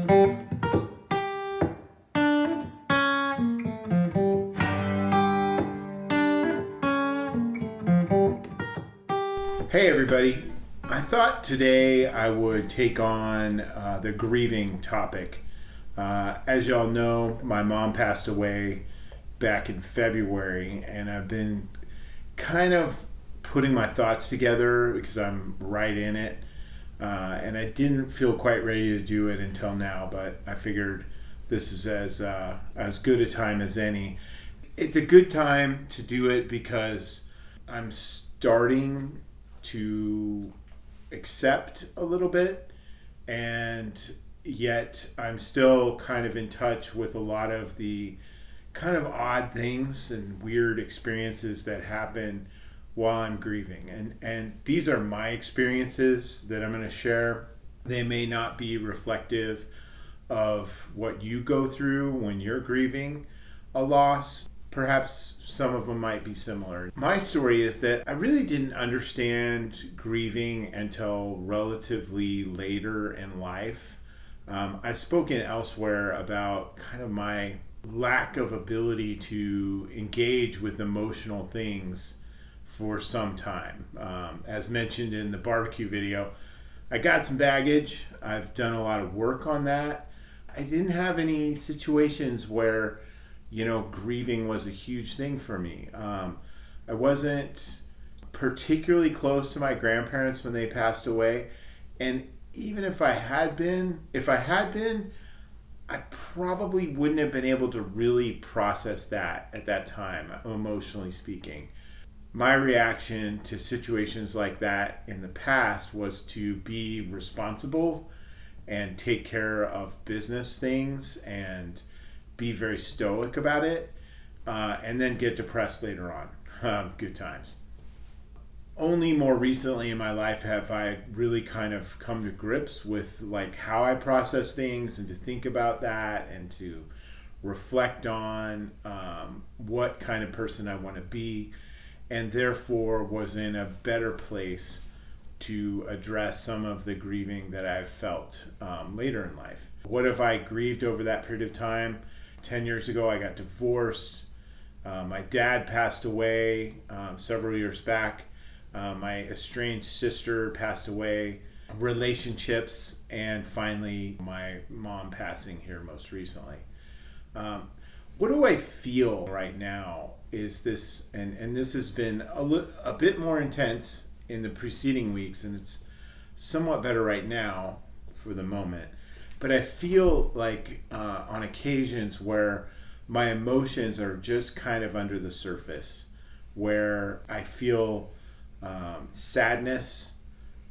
Hey everybody, I thought today I would take on the grieving topic. As y'all know, my mom passed away back in February, and I've been kind of putting my thoughts together because I'm right in it. And I didn't feel quite ready to do it until now, but I figured this is as good a time as any. It's a good time to do it because I'm starting to accept a little bit, and yet I'm still kind of in touch with a lot of the kind of odd things and weird experiences that happen while I'm grieving. And these are my experiences that I'm going to share. They may not be reflective of what you go through when you're grieving a loss. Perhaps some of them might be similar. My story is that I really didn't understand grieving until relatively later in life. I've spoken elsewhere about kind of my lack of ability to engage with emotional things for some time. As mentioned in the barbecue video, I got some baggage. I've done a lot of work on that. I didn't have any situations where grieving was a huge thing for me. I wasn't particularly close to my grandparents when they passed away. And even if I had been, I probably wouldn't have been able to really process that at that time, emotionally speaking. My reaction to situations like that in the past was to be responsible and take care of business things and be very stoic about it, and then get depressed later on. Good times. Only more recently in my life have I really kind of come to grips with like how I process things, and to think about that, and to reflect on what kind of person I want to be, and therefore was in a better place to address some of the grieving that I've felt later in life. What have I grieved over that period of time? 10 years ago, I got divorced. My dad passed away several years back. My estranged sister passed away. Relationships, and finally my mom passing here most recently. What do I feel right now is this, and this has been a bit more intense in the preceding weeks, and it's somewhat better right now for the moment. But I feel like on occasions where my emotions are just kind of under the surface, where I feel sadness,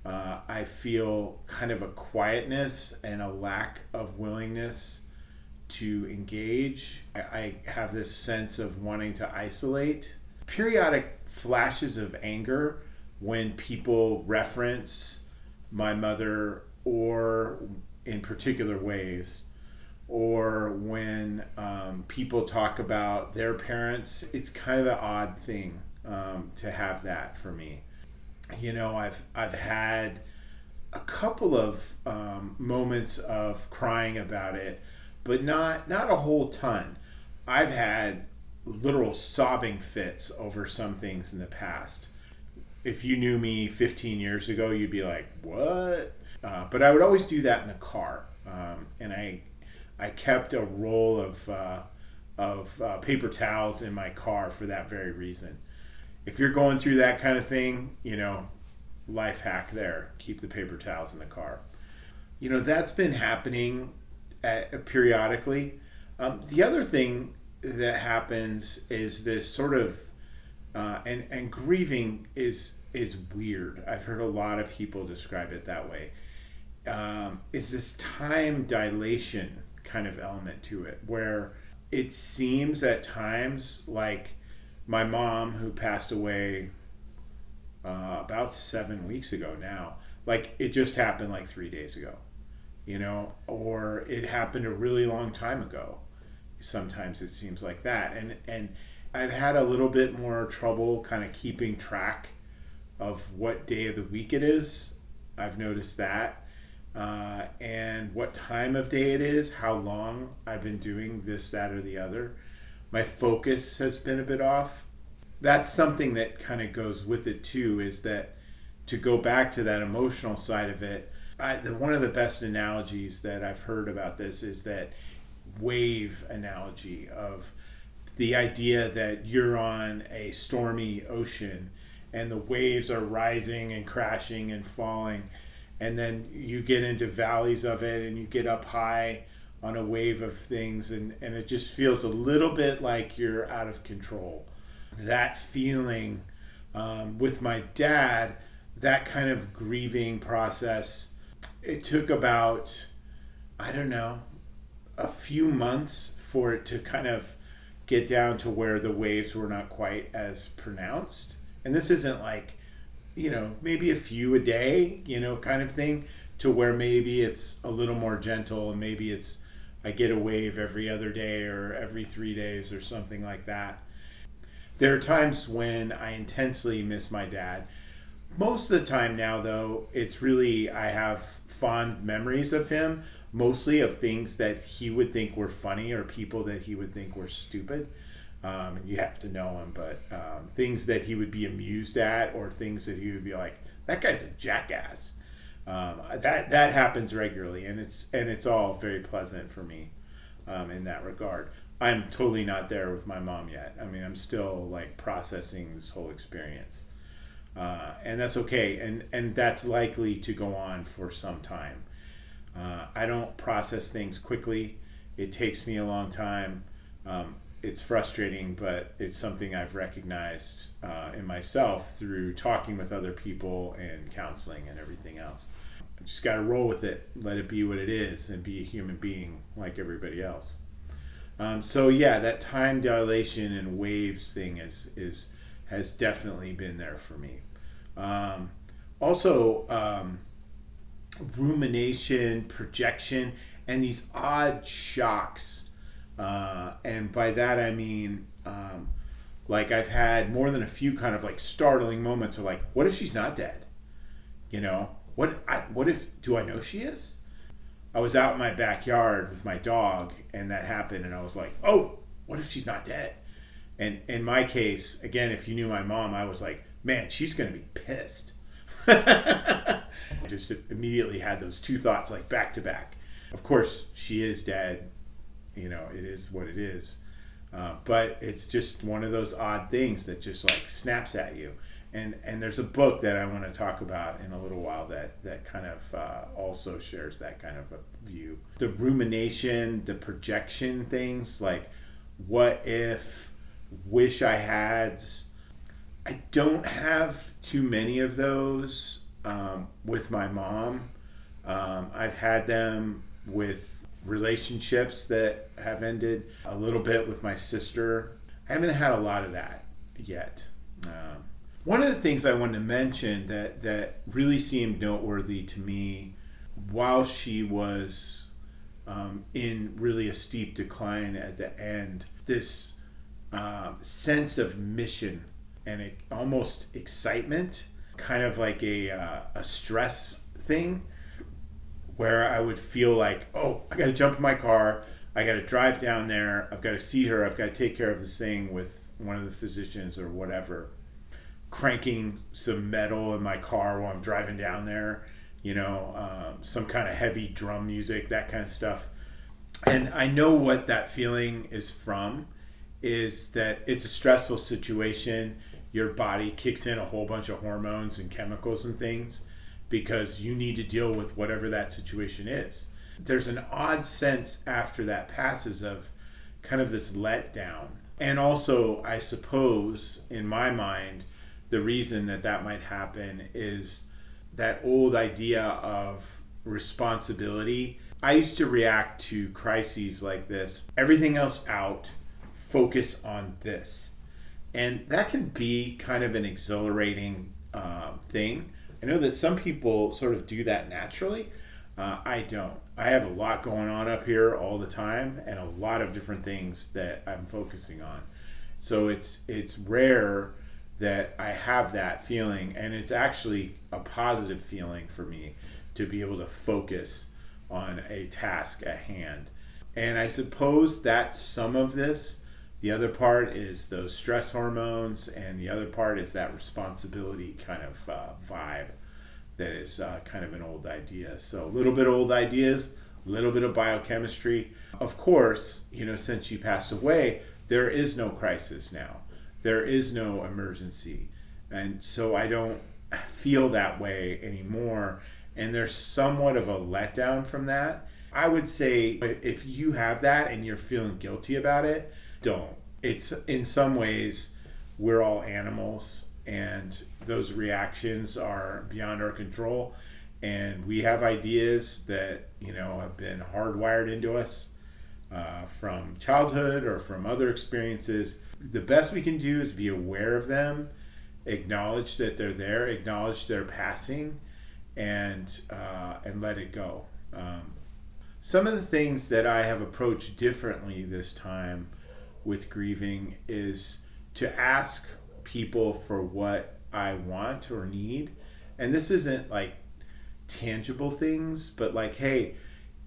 I feel kind of a quietness and a lack of willingness to engage. I have this sense of wanting to isolate. Periodic flashes of anger when people reference my mother, or in particular ways, or when people talk about their parents. It's kind of an odd thing to have that for me. I've had a couple of moments of crying about it, but not a whole ton. I've had literal sobbing fits over some things in the past. If you knew me 15 years ago, you'd be like, what? But I would always do that in the car. And I kept a roll of paper towels in my car for that very reason. If you're going through that kind of thing, life hack there. Keep the paper towels in the car. That's been happening periodically. The other thing that happens is this sort of, and grieving is weird. I've heard a lot of people describe it that way. Is this time dilation kind of element to it, where it seems at times like my mom, who passed away about 7 weeks ago now, like it just happened like 3 days ago, or it happened a really long time ago. Sometimes it seems like that. And I've had a little bit more trouble kind of keeping track of what day of the week it is. I've noticed that. and what time of day it is, how long I've been doing this, that, or the other. My focus has been a bit off. That's something that kind of goes with it too, is that to go back to that emotional side of it, one of the best analogies that I've heard about this is that wave analogy of the idea that you're on a stormy ocean and the waves are rising and crashing and falling, and then you get into valleys of it and you get up high on a wave of things, and it just feels a little bit like you're out of control. That feeling with my dad, that kind of grieving process, it took about, I don't know, a few months for it to kind of get down to where the waves were not quite as pronounced. And this isn't like, maybe a few a day, kind of thing, to where maybe it's a little more gentle and maybe it's I get a wave every other day or every 3 days or something like that. There are times when I intensely miss my dad. Most of the time now, though, it's really, I have fond memories of him, mostly of things that he would think were funny or people that he would think were stupid. You have to know him, but things that he would be amused at, or things that he would be like, that guy's a jackass. That happens regularly, and it's all very pleasant for me in that regard. I'm totally not there with my mom yet. I mean, I'm still like processing this whole experience, and that's okay, and that's likely to go on for some time. I don't process things quickly. It takes me a long time. It's frustrating, but it's something I've recognized in myself through talking with other people and counseling and everything else. I just got to roll with it, let it be what it is, and be a human being like everybody else. So yeah, that time dilation and waves thing has definitely been there for me. Also, rumination, projection, and these odd shocks. And by that I mean, like I've had more than a few kind of like startling moments of like, what if she's not dead? What if, do I know she is? I was out in my backyard with my dog and that happened, and I was like, oh, what if she's not dead? And in my case, again, if you knew my mom, I was like, man, she's going to be pissed. I just immediately had those two thoughts like back to back. Of course, she is dead. It is what it is. But it's just one of those odd things that just like snaps at you. And there's a book that I want to talk about in a little while that kind of also shares that kind of a view. The rumination, the projection things, like what if, wish I had. I don't have too many of those with my mom. I've had them with relationships that have ended, a little bit with my sister. I haven't had a lot of that yet. One of the things I wanted to mention that really seemed noteworthy to me while she was in really a steep decline at the end, this sense of mission and almost excitement, kind of like a stress thing, where I would feel like, oh, I got to jump in my car, I got to drive down there, I've got to see her, I've got to take care of this thing with one of the physicians or whatever, cranking some metal in my car while I'm driving down there, some kind of heavy drum music, that kind of stuff. And I know what that feeling is from, is that it's a stressful situation. Your body kicks in a whole bunch of hormones and chemicals and things because you need to deal with whatever that situation is. There's an odd sense after that passes of kind of this letdown. And also, I suppose, in my mind, the reason that might happen is that old idea of responsibility. I used to react to crises like this, everything else out, focus on this. And that can be kind of an exhilarating thing. I know that some people sort of do that naturally. I don't. I have a lot going on up here all the time and a lot of different things that I'm focusing on. So it's rare that I have that feeling, and it's actually a positive feeling for me to be able to focus on a task at hand. And I suppose that's some of this. The other part is those stress hormones, and the other part is that responsibility kind of vibe that is kind of an old idea. So a little bit of old ideas, a little bit of biochemistry. Of course, since she passed away, there is no crisis now. There is no emergency. And so I don't feel that way anymore. And there's somewhat of a letdown from that. I would say if you have that and you're feeling guilty about it, don't. It's in some ways, we're all animals, and those reactions are beyond our control. And we have ideas that, have been hardwired into us from childhood or from other experiences. The best we can do is be aware of them, acknowledge that they're there, acknowledge they're passing, and let it go. Some of the things that I have approached differently this time with grieving is to ask people for what I want or need. And this isn't like tangible things, but like, hey,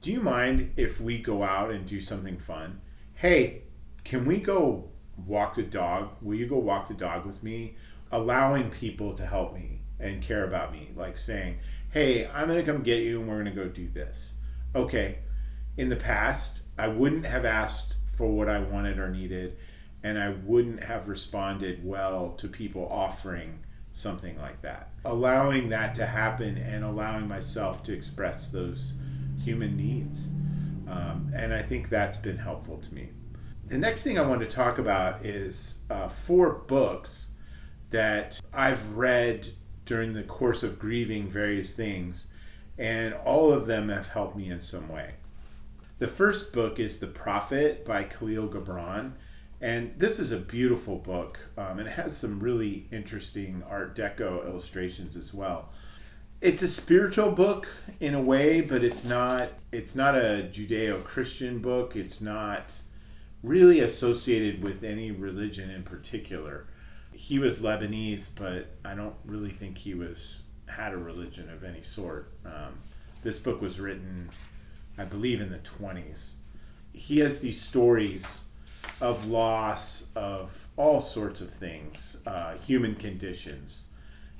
do you mind if we go out and do something fun? Hey, can we go walk the dog? Will you go walk the dog with me? Allowing people to help me and care about me, like saying, hey, I'm going to come get you and we're going to go do this. Okay. In the past, I wouldn't have asked for what I wanted or needed, and I wouldn't have responded well to people offering something like that. Allowing that to happen and allowing myself to express those human needs. And I think that's been helpful to me. The next thing I want to talk about is 4 books that I've read during the course of grieving various things, and all of them have helped me in some way. The first book is The Prophet by Khalil Gibran, and this is a beautiful book, and it has some really interesting Art Deco illustrations as well. It's a spiritual book in a way, but it's not a Judeo-Christian book. It's not really associated with any religion in particular. He was Lebanese, but I don't really think he had a religion of any sort. This book was written, I believe, in the 20s. He has these stories of loss of all sorts of things, human conditions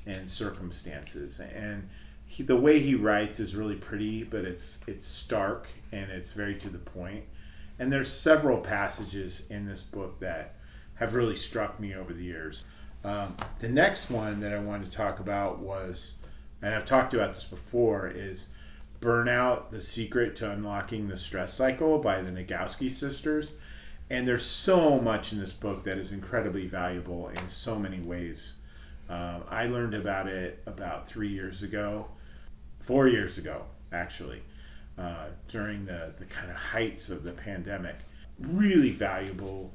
and circumstances. And the way he writes is really pretty, but it's stark and it's very to the point. And there's several passages in this book that have really struck me over the years. The next one that I wanted to talk about was, and I've talked about this before, is Burnout, The Secret to Unlocking the Stress Cycle by the Nagowski sisters. And there's so much in this book that is incredibly valuable in so many ways. I learned about it about 4 years ago, actually, during the kind of heights of the pandemic. Really valuable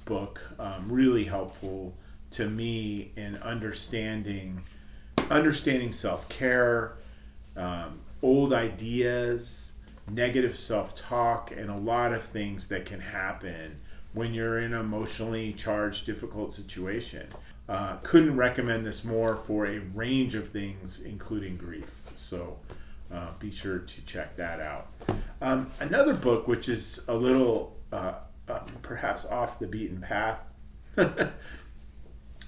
book, really helpful to me in understanding self-care, old ideas, negative self-talk, and a lot of things that can happen when you're in an emotionally charged, difficult situation. Couldn't recommend this more for a range of things, including grief. So be sure to check that out. Another book, which is a little perhaps off the beaten path,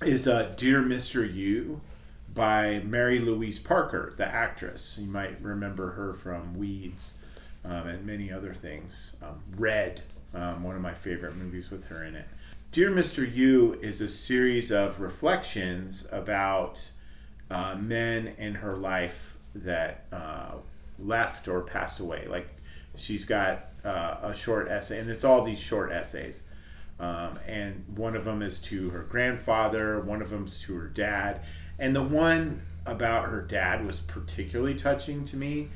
is Dear Mr. You by Mary Louise Parker, the actress. You might remember her from Weeds and many other things. Red, one of my favorite movies with her in it. Dear Mr. You is a series of reflections about men in her life that left or passed away. Like, she's got a short essay, and it's all these short essays. And one of them is to her grandfather, one of them is to her dad. And the one about her dad was particularly touching to me.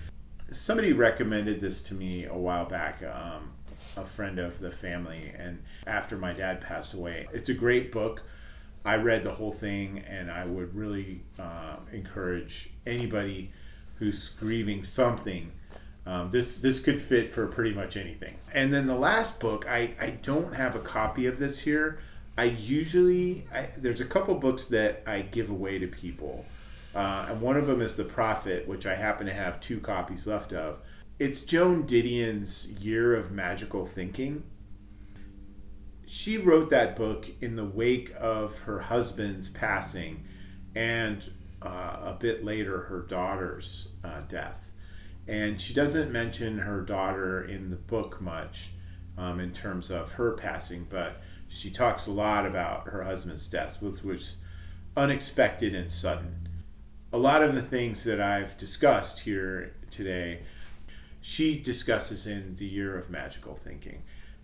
Somebody recommended this to me a while back, a friend of the family, and after my dad passed away. It's a great book. I read the whole thing, and I would really encourage anybody who's grieving something. This could fit for pretty much anything. And then the last book, I don't have a copy of this here. There's a couple books that I give away to people. And one of them is The Prophet, which I happen to have 2 copies left of. It's Joan Didion's Year of Magical Thinking. She wrote that book in the wake of her husband's passing and a bit later her daughter's death. And she doesn't mention her daughter in the book much in terms of her passing, but she talks a lot about her husband's death, which was unexpected and sudden. A lot of the things that I've discussed here today, she discusses in The Year of Magical Thinking.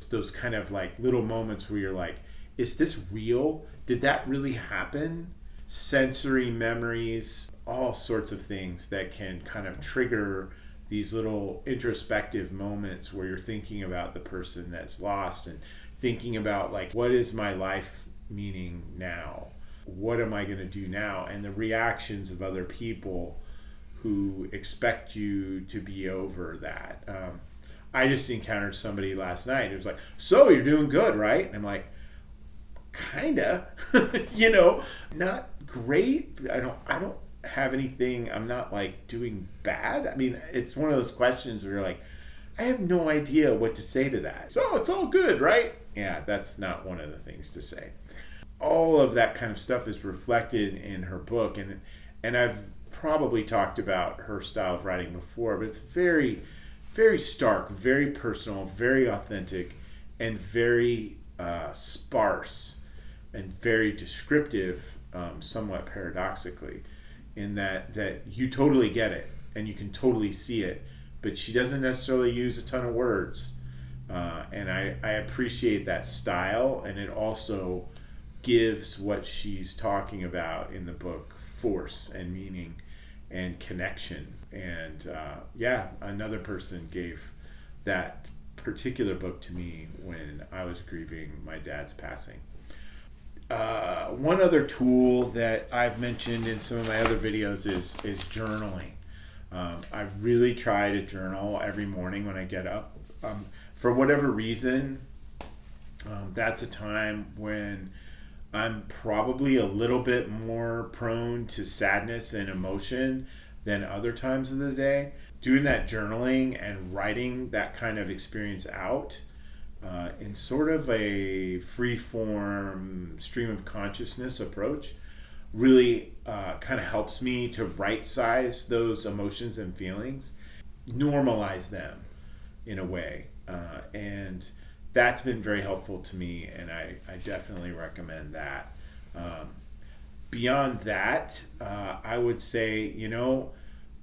Those kind of like little moments where you're like, is this real? Did that really happen? Sensory memories, all sorts of things that can kind of trigger these little introspective moments where you're thinking about the person that's lost and thinking about like, what is my life meaning now? What am I going to do now? And the reactions of other people who expect you to be over that. I just encountered somebody last night who was like, so you're doing good, right? And I'm like, kinda, not great. I don't have anything. I'm not like doing bad. I mean, it's one of those questions where you're like, I have no idea what to say to that. So it's all good, right? Yeah, that's not one of the things to say. All of that kind of stuff is reflected in her book, and I've probably talked about her style of writing before, but it's very, very stark, very personal, very authentic, and very sparse and very descriptive, somewhat paradoxically, in that you totally get it and you can totally see it, but she doesn't necessarily use a ton of words. And I appreciate that style, and it also gives what she's talking about in the book force and meaning and connection. And another person gave that particular book to me when I was grieving my dad's passing. One other tool that I've mentioned in some of my other videos is journaling. I really try to journal every morning when I get up. For whatever reason, that's a time when I'm probably a little bit more prone to sadness and emotion than other times of the day. Doing that journaling and writing that kind of experience out in sort of a free-form stream of consciousness approach really kind of helps me to right-size those emotions and feelings, normalize them in a way. And that's been very helpful to me, and I definitely recommend that. Beyond that, I would say,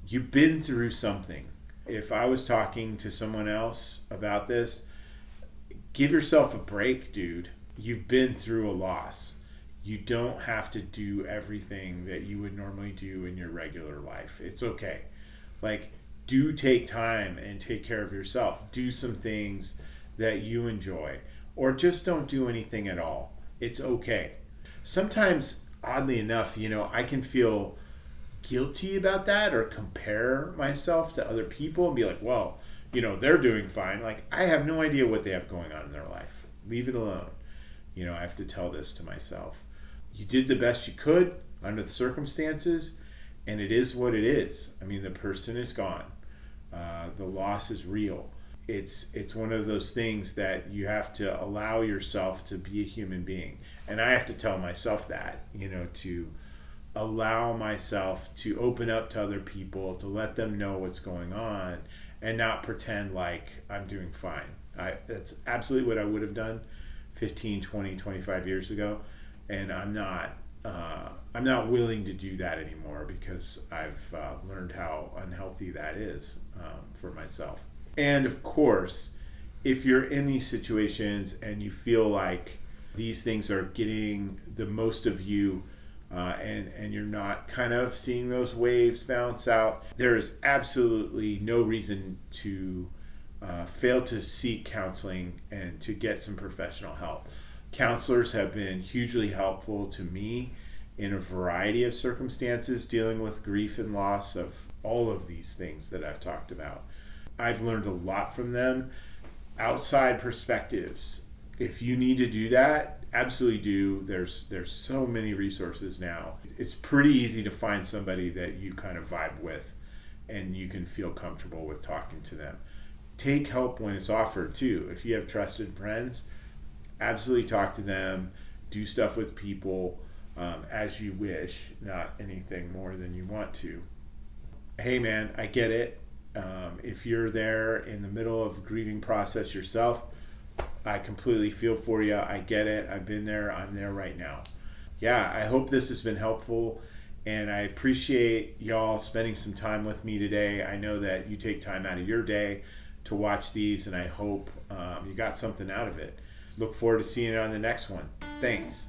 you've been through something. If I was talking to someone else about this, give yourself a break, dude. You've been through a loss. You don't have to do everything that you would normally do in your regular life. It's okay. Do take time and take care of yourself. Do some things that you enjoy, or just don't do anything at all. It's okay. Sometimes, oddly enough, I can feel guilty about that or compare myself to other people and be like, well, they're doing fine. I have no idea what they have going on in their life. Leave it alone. I have to tell this to myself. You did the best you could under the circumstances, and it is what it is. I mean, the person is gone. The loss is real. It's one of those things that you have to allow yourself to be a human being. And I have to tell myself that, to allow myself to open up to other people, to let them know what's going on, and not pretend like I'm doing fine. That's absolutely what I would have done 15, 20, 25 years ago. And I'm not willing to do that anymore because I've learned how unhealthy that is for myself. And of course, if you're in these situations and you feel like these things are getting the most of you and you're not kind of seeing those waves bounce out, there is absolutely no reason to fail to seek counseling and to get some professional help. Counselors have been hugely helpful to me in a variety of circumstances dealing with grief and loss of all of these things that I've talked about. I've learned a lot from them. Outside perspectives. If you need to do that, absolutely do. There's so many resources now. It's pretty easy to find somebody that you kind of vibe with and you can feel comfortable with talking to them. Take help when it's offered too. If you have trusted friends, absolutely talk to them. Do stuff with people as you wish, not anything more than you want to. Hey man, I get it. If you're there in the middle of a grieving process yourself, I completely feel for you. I get it. I've been there. I'm there right now. Yeah, I hope this has been helpful, and I appreciate y'all spending some time with me today. I know that you take time out of your day to watch these, and I hope you got something out of it. Look forward to seeing you on the next one. Thanks.